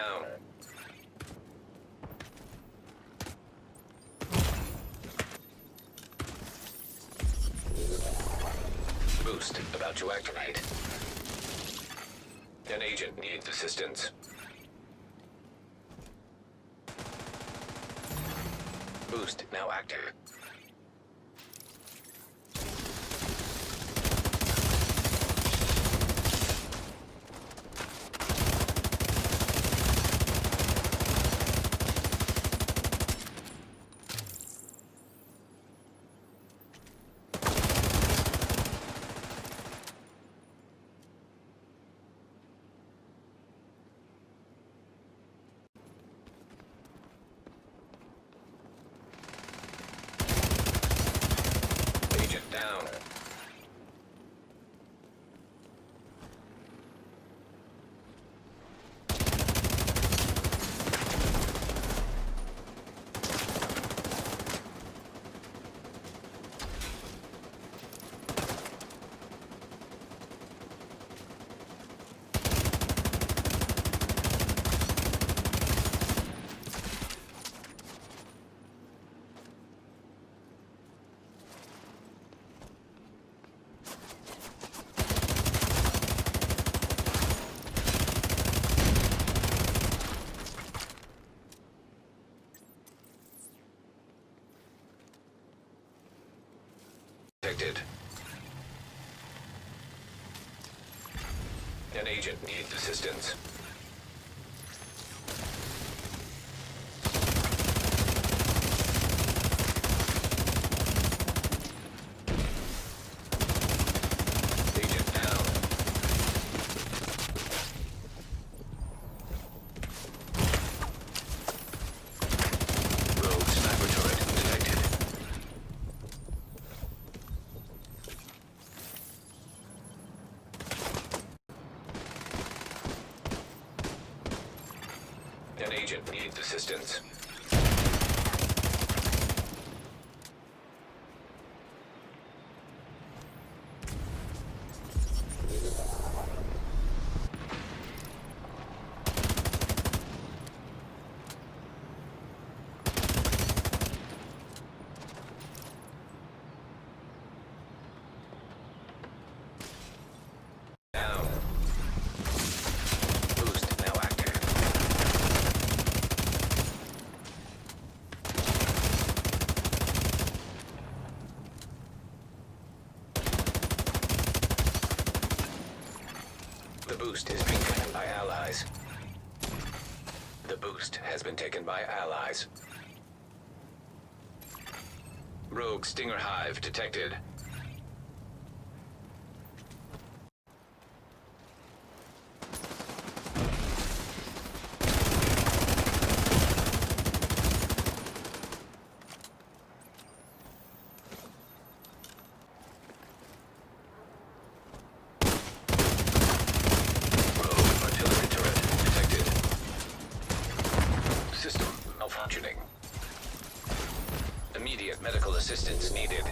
down. Boost about to activate. An agent needs assistance. Boost now active. Agent down. Detected. An agent needs assistance. Agent down. Rogue sniper turret detected. An agent needs assistance. Down. Boost now active. The boost is being taken by allies. The boost has been taken by allies. Rogue Stinger Hive detected. System malfunctioning. Immediate medical assistance needed.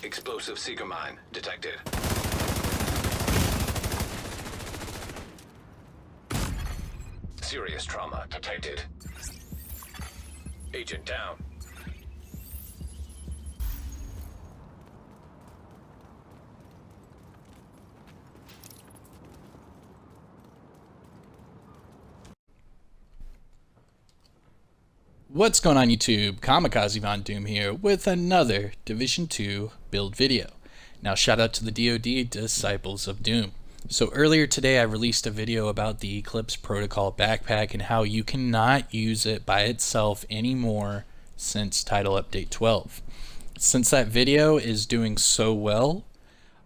Explosive seeker mine detected. Serious trauma detected. Agent down. What's going on YouTube? Kamikazevondoom here with another Division 2 build video. Now shout out to the DoD Disciples of Doom. So earlier today I released a video about the Eclipse Protocol backpack and how you cannot use it by itself anymore since Title Update 12. Since that video is doing so well,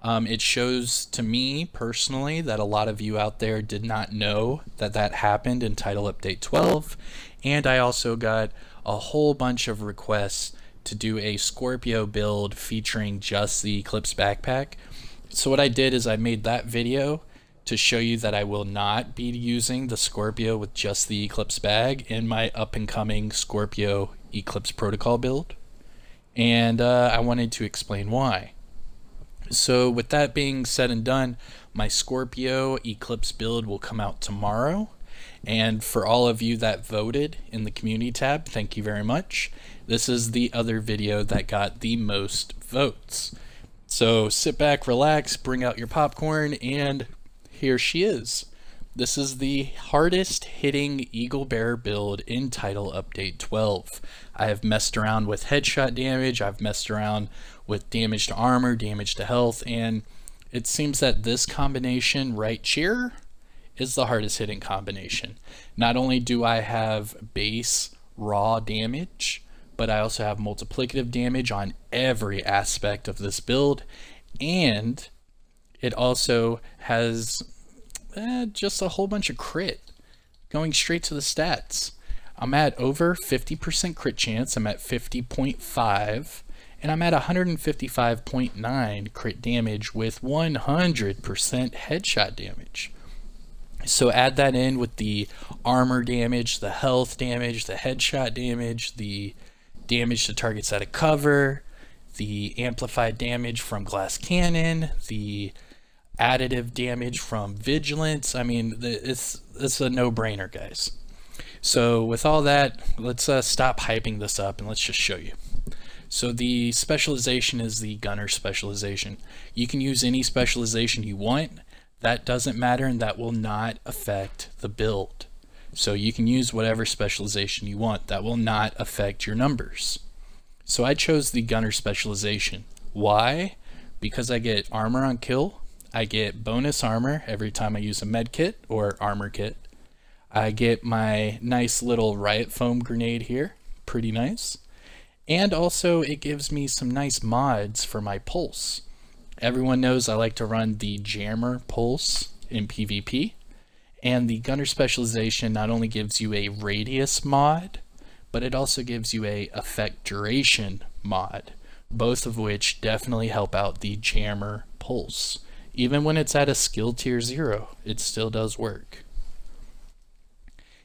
it shows to me personally that a lot of you out there did not know that that happened in Title Update 12, and I also got a whole bunch of requests to do a Scorpio build featuring just the Eclipse backpack. So what I did is I made that video to show you that I will not be using the Scorpio with just the Eclipse bag in my up and coming Scorpio Eclipse Protocol build, and I wanted to explain why. So with that being said and done, my Scorpio Eclipse build will come out tomorrow. And for all of you that voted in the community tab, thank you very much. This is the other video that got the most votes. So sit back, relax, bring out your popcorn, and here she is. This is the hardest hitting Eagle Bearer build in Title Update 12. I have messed around with headshot damage, I've messed around with damage to armor, damage to health, and it seems that this combination right here is the hardest hitting combination. Not only do I have base raw damage, but I also have multiplicative damage on every aspect of this build, and it also has just a whole bunch of crit going straight to the stats. I'm at over 50% crit chance, I'm at 50.5, and I'm at 155.9 crit damage with 100% headshot damage. So add that in with the armor damage, the health damage, the headshot damage, the damage to targets out of cover, the amplified damage from glass cannon, the additive damage from vigilance. I mean, it's a no-brainer, guys. So with all that, let's stop hyping this up and let's just show you. So the specialization is the gunner specialization. You can use any specialization you want. That doesn't matter, and that will not affect the build. So you can use whatever specialization you want. That will not affect your numbers. So I chose the gunner specialization. Why? Because I get armor on kill. I get bonus armor every time I use a med kit or armor kit. I get my nice little riot foam grenade here. Pretty nice. And also it gives me some nice mods for my pulse. Everyone knows I like to run the jammer pulse in PvP, and the gunner specialization not only gives you a radius mod, but it also gives you a effect duration mod, both of which definitely help out the jammer pulse. Even when it's at a skill tier 0, it still does work.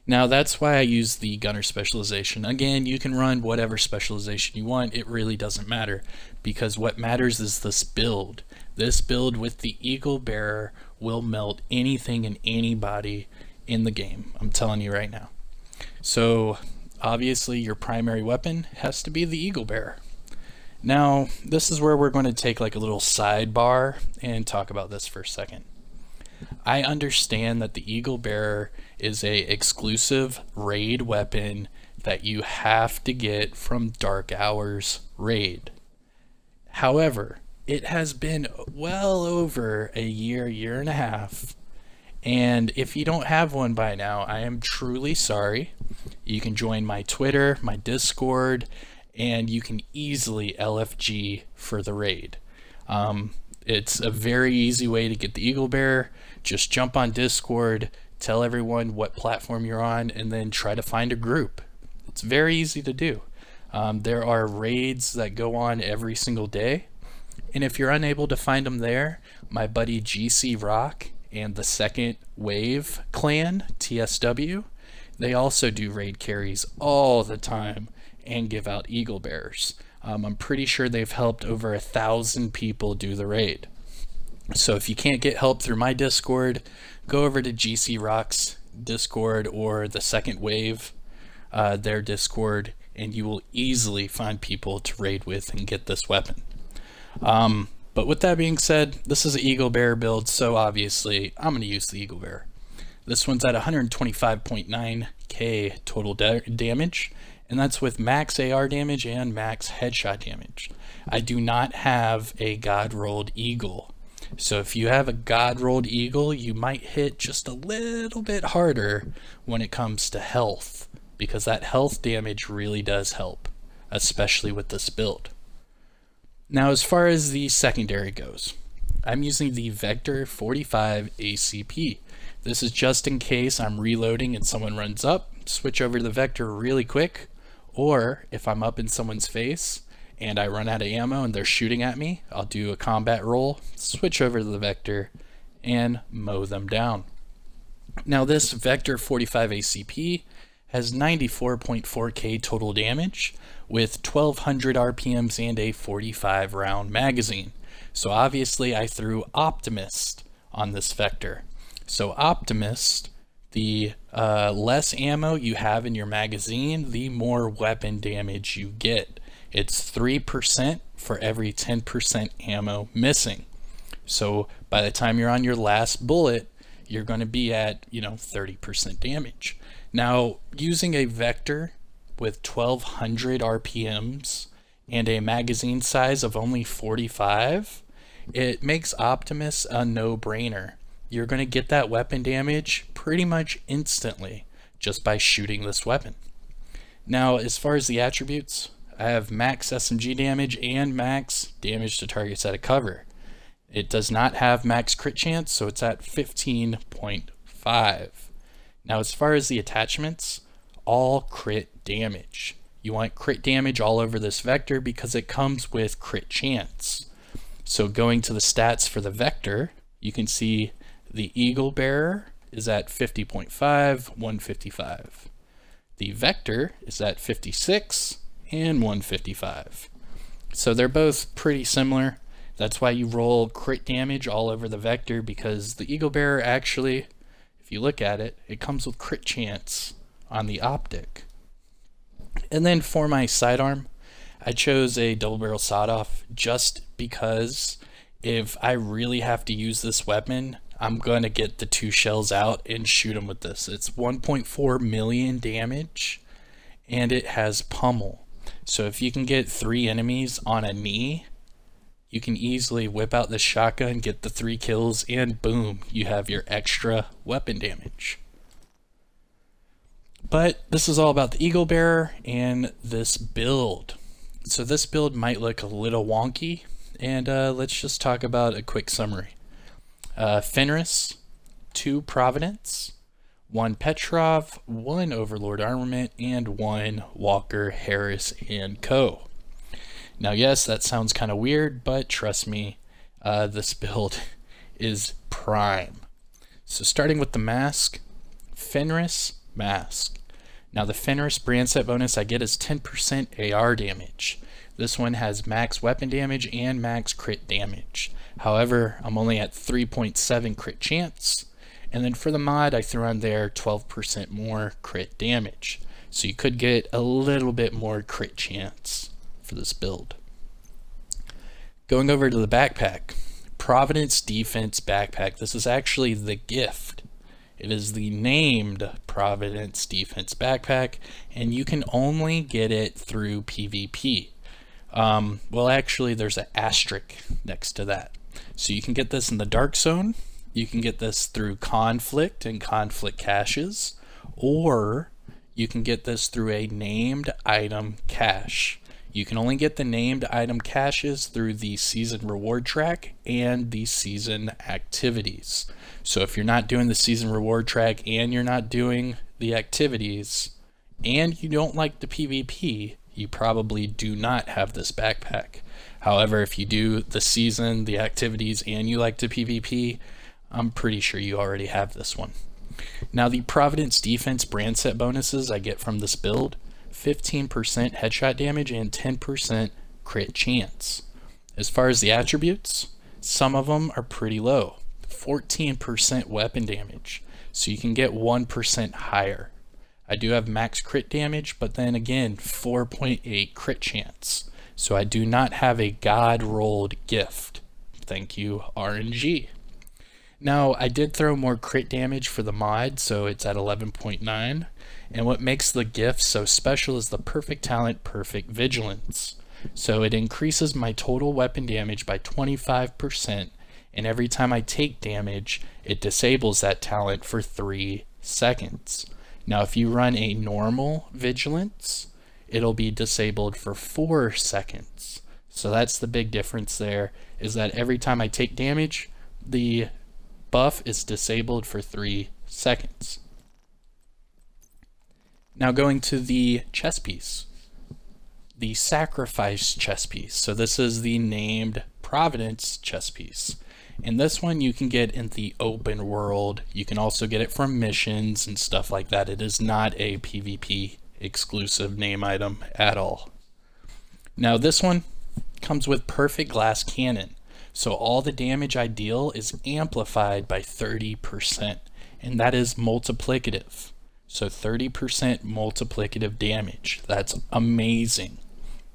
Now that's why I use the gunner specialization. Again, you can run whatever specialization you want. It really doesn't matter, because what matters is this build. This build with the Eagle Bearer will melt anything and anybody in the game. I'm telling you right now. So obviously your primary weapon has to be the Eagle Bearer. Now this is where we're going to take like a little sidebar and talk about this for a second. I understand that the Eagle Bearer is a exclusive raid weapon that you have to get from Dark Hours raid. However, it has been well over a year and a half, and if you don't have one by now, I am truly sorry. You can join my Twitter, my Discord, and you can easily LFG for the raid. It's a very easy way to get the Eagle Bearer. Just jump on Discord, tell everyone what platform you're on, and then try to find a group. It's very easy to do. There are raids that go on every single day, and if you're unable to find them there, my buddy GC Rock and the Second Wave clan, TSW, they also do raid carries all the time, and give out Eagle Bears. I'm pretty sure they've helped over 1,000 people do the raid. So if you can't get help through my Discord, go over to GC Rock's Discord or the Second Wave, their Discord, and you will easily find people to raid with and get this weapon. But with that being said, this is an Eagle Bear build, so obviously I'm going to use the Eagle Bear. This one's at 125.9k total damage, and that's with max AR damage and max headshot damage. I do not have a God Rolled Eagle. So if you have a God Rolled Eagle, you might hit just a little bit harder when it comes to health, because that health damage really does help, especially with this build. Now, as far as the secondary goes, I'm using the Vector 45 ACP. This is just in case I'm reloading and someone runs up, switch over to the Vector really quick, or if I'm up in someone's face and I run out of ammo and they're shooting at me, I'll do a combat roll, switch over to the Vector, and mow them down. Now, this Vector 45 ACP has 94.4k total damage with 1200 RPMs and a 45 round magazine. So obviously I threw Optimist on this Vector. So Optimist, the less ammo you have in your magazine, the more weapon damage you get. It's 3% for every 10% ammo missing. So by the time you're on your last bullet, you're going to be at, 30% damage. Now, using a Vector with 1200 RPMs and a magazine size of only 45, it makes Optimus a no-brainer. You're going to get that weapon damage pretty much instantly just by shooting this weapon. Now, as far as the attributes, I have max SMG damage and max damage to targets out of cover. It does not have max crit chance, so it's at 15.5. Now, as far as the attachments, all crit damage. You want crit damage all over this Vector because it comes with crit chance. So going to the stats for the Vector, you can see the Eagle Bearer is at 50.5, 155. The Vector is at 56 and 155. So they're both pretty similar. That's why you roll crit damage all over the Vector, because the Eagle Bearer actually, if you look at it, it comes with crit chance on the optic. And then for my sidearm, I chose a double barrel sawed-off just because if I really have to use this weapon, I'm going to get the 2 shells out and shoot them with this. It's 1.4 million damage, and it has pummel. So if you can get 3 enemies on a knee, you can easily whip out this shotgun, get the 3 kills, and boom, you have your extra weapon damage. But this is all about the Eagle Bearer and this build. So this build might look a little wonky, and let's just talk about a quick summary. Fenris, 2 Providence, 1 Petrov, 1 Overlord Armament, and 1 Walker, Harris, and Co. Now, yes, that sounds kind of weird, but trust me, this build is prime. So starting with the mask, Fenris mask. Now the Fenris brand set bonus I get is 10% AR damage. This one has max weapon damage and max crit damage. However, I'm only at 3.7 crit chance. And then for the mod, I threw on there 12% more crit damage. So you could get a little bit more crit chance for this build. Going over to the backpack, Providence Defense Backpack. This is actually the gift. It is the named Providence Defense Backpack, and you can only get it through PvP. Well, actually, there's an asterisk next to that. So you can get this in the Dark Zone, you can get this through Conflict and Conflict caches, or you can get this through a named item cache. You can only get the named item caches through the season reward track and the season activities. So if you're not doing the season reward track and you're not doing the activities and you don't like the PvP, you probably do not have this backpack. However, if you do the season, the activities, and you like the PvP, I'm pretty sure you already have this one. Now, the Providence Defense brand set bonuses I get from this build, 15% headshot damage, and 10% crit chance. As far as the attributes, some of them are pretty low. 14% weapon damage, so you can get 1% higher. I do have max crit damage, but then again, 4.8 crit chance. So I do not have a god rolled gift. Thank you, RNG. Now, I did throw more crit damage for the mod, so it's at 11.9. And what makes the gift so special is the perfect talent, perfect vigilance. So it increases my total weapon damage by 25%, and every time I take damage, it disables that talent for 3 seconds. Now, if you run a normal vigilance, it'll be disabled for 4 seconds. So that's the big difference there, is that every time I take damage, the buff is disabled for 3 seconds. Now going to the chess piece, the sacrifice chess piece. So this is the named Providence chess piece. And this one you can get in the open world. You can also get it from missions and stuff like that. It is not a PvP exclusive name item at all. Now this one comes with perfect glass cannon. So all the damage I deal is amplified by 30%, and that is multiplicative. So 30% multiplicative damage. That's amazing.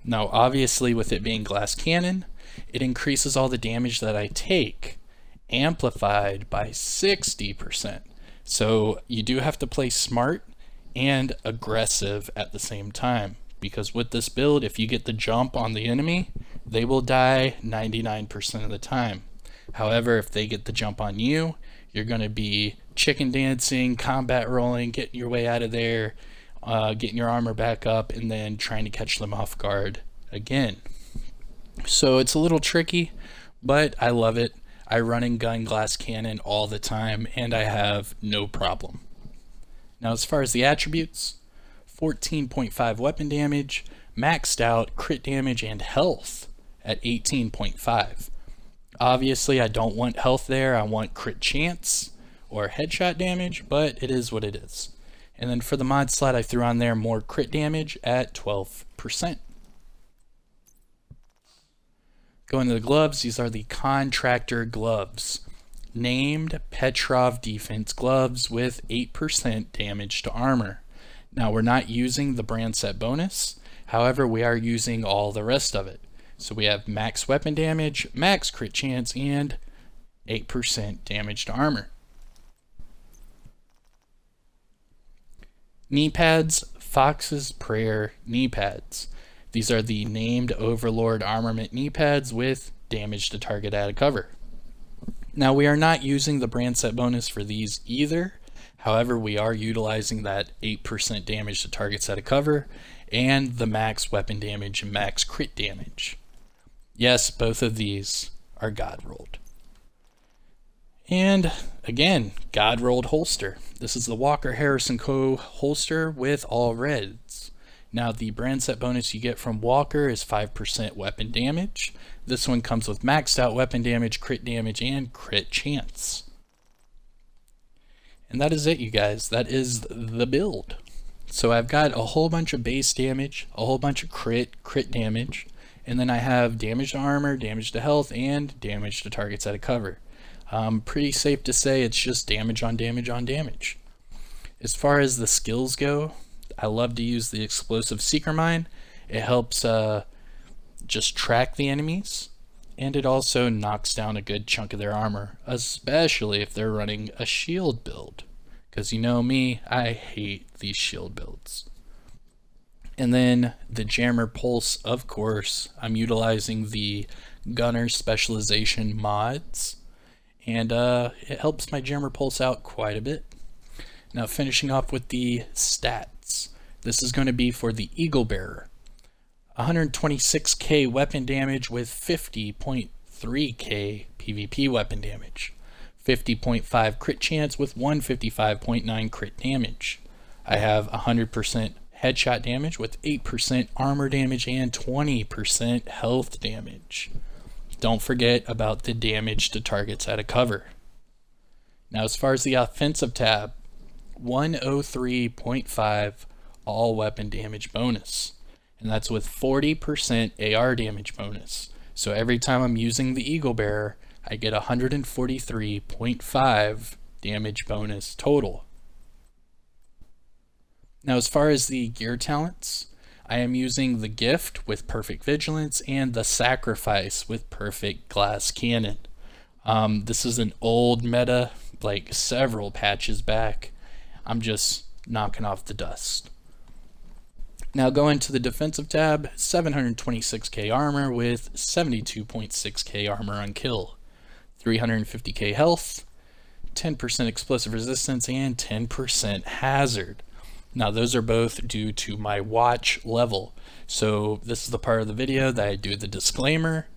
Now obviously with it being glass cannon, it increases all the damage that I take, amplified by 60%. So you do have to play smart and aggressive at the same time, because with this build, if you get the jump on the enemy, they will die 99% of the time. However, if they get the jump on you, you're going to be chicken dancing, combat rolling, getting your way out of there, getting your armor back up, and then trying to catch them off guard again. So it's a little tricky, but I love it. I run and gun glass cannon all the time, and I have no problem. Now as far as the attributes, 14.5 weapon damage, maxed out crit damage and health at 18.5. Obviously I don't want health there, I want crit chance or headshot damage, but it is what it is. And then for the mod slot I threw on there more crit damage at 12%. Going to the gloves, these are the contractor gloves. Named Petrov defense gloves with 8% damage to armor. Now we're not using the brand set bonus, however we are using all the rest of it. So we have max weapon damage, max crit chance, and 8% damage to armor. Knee pads, Fox's Prayer knee pads. These are the named Overlord armament knee pads with damage to target out of cover. Now we are not using the brand set bonus for these either. However, we are utilizing that 8% damage to targets out of cover and the max weapon damage and max crit damage. Yes, both of these are God rolled. And again, God rolled holster. This is the Walker Harrison Co. holster with all reds. Now the brand set bonus you get from Walker is 5% weapon damage. This one comes with maxed out weapon damage, crit damage, and crit chance. And that is it, you guys. That is the build. So I've got a whole bunch of base damage, a whole bunch of crit damage, and then I have damage to armor, damage to health, and damage to targets out of cover. Pretty safe to say it's just damage on damage on damage. As far as the skills go, I love to use the explosive seeker mine. It helps just track the enemies, and it also knocks down a good chunk of their armor, especially if they're running a shield build, because you know me, I hate these shield builds. And then the jammer pulse, of course, I'm utilizing the gunner specialization mods, and it helps my jammer pulse out quite a bit. Now finishing off with the stats. This is going to be for the Eagle Bearer. 126k weapon damage with 50.3k PvP weapon damage. 50.5 crit chance with 155.9 crit damage. I have 100% headshot damage with 8% armor damage and 20% health damage. Don't forget about the damage to targets out of cover. Now as far as the offensive tab, 103.5 all weapon damage bonus. And that's with 40% AR damage bonus. So every time I'm using the Eagle Bearer, I get 143.5 damage bonus total. Now, as far as the gear talents, I am using the Gift with Perfect Vigilance and the Sacrifice with Perfect Glass Cannon. This is an old meta, like several patches back. I'm just knocking off the dust. Now going to the defensive tab, 726k armor with 72.6k armor on kill, 350k health, 10% explosive resistance, and 10% hazard. Now those are both due to my watch level. So this is the part of the video that I do the disclaimer.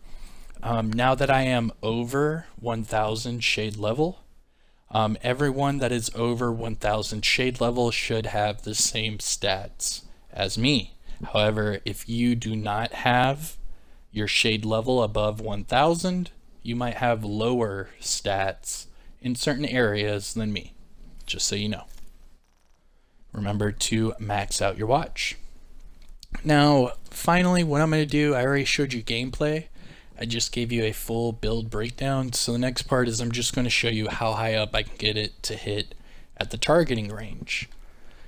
Now that I am over 1000 shade level, everyone that is over 1000 shade level should have the same stats as me. However, if you do not have your shade level above 1000, you might have lower stats in certain areas than me, just so you know. Remember to max out your watch. Now, finally, what I'm going to do, I already showed you gameplay. I just gave you a full build breakdown. So the next part is I'm just going to show you how high up I can get it to hit at the targeting range.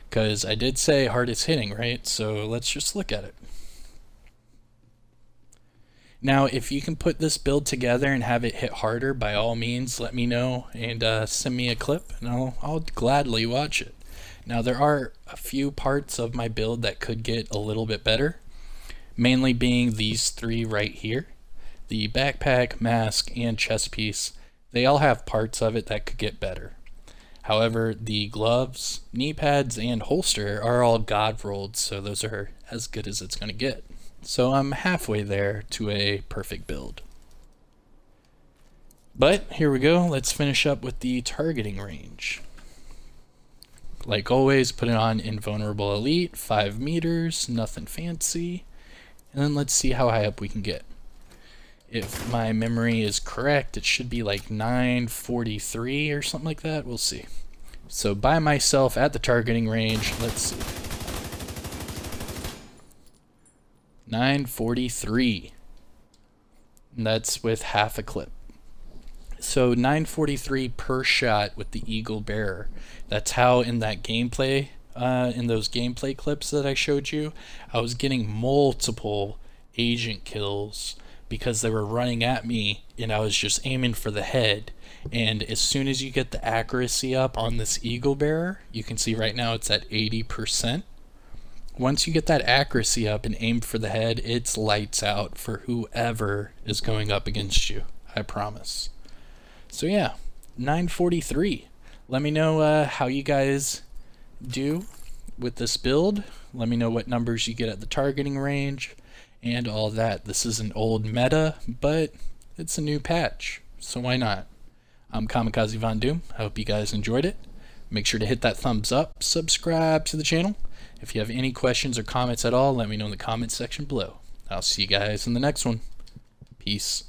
Because I did say hardest hitting, right? So let's just look at it. Now, if you can put this build together and have it hit harder, by all means, let me know and send me a clip, and I'll gladly watch it. Now, there are a few parts of my build that could get a little bit better, mainly being these three right here. The backpack, mask, and chest piece, they all have parts of it that could get better. However, the gloves, knee pads, and holster are all God rolled, so those are as good as it's going to get. So I'm halfway there to a perfect build. But here we go, let's finish up with the targeting range. Like always, put it on Invulnerable Elite, 5 meters, nothing fancy. And then let's see how high up we can get. If my memory is correct, it should be like 943 or something like that. We'll see. So by myself at the targeting range, let's see. 943. And that's with half a clip. So 943 per shot with the Eagle Bearer. That's how in that gameplay, in those gameplay clips that I showed you, I was getting multiple agent kills because they were running at me and I was just aiming for the head. And as soon as you get the accuracy up on this Eagle Bearer, you can see right now it's at 80%. Once you get that accuracy up and aim for the head, it's lights out for whoever is going up against you, I promise. So yeah, 943. Let me know how you guys do with this build. Let me know what numbers you get at the targeting range and all that. This is an old meta, but it's a new patch, so why not? I'm Kamikazevondoom. I hope you guys enjoyed it. Make sure to hit that thumbs up, subscribe to the channel. If you have any questions or comments at all, let me know in the comment section below. I'll see you guys in the next one. Peace.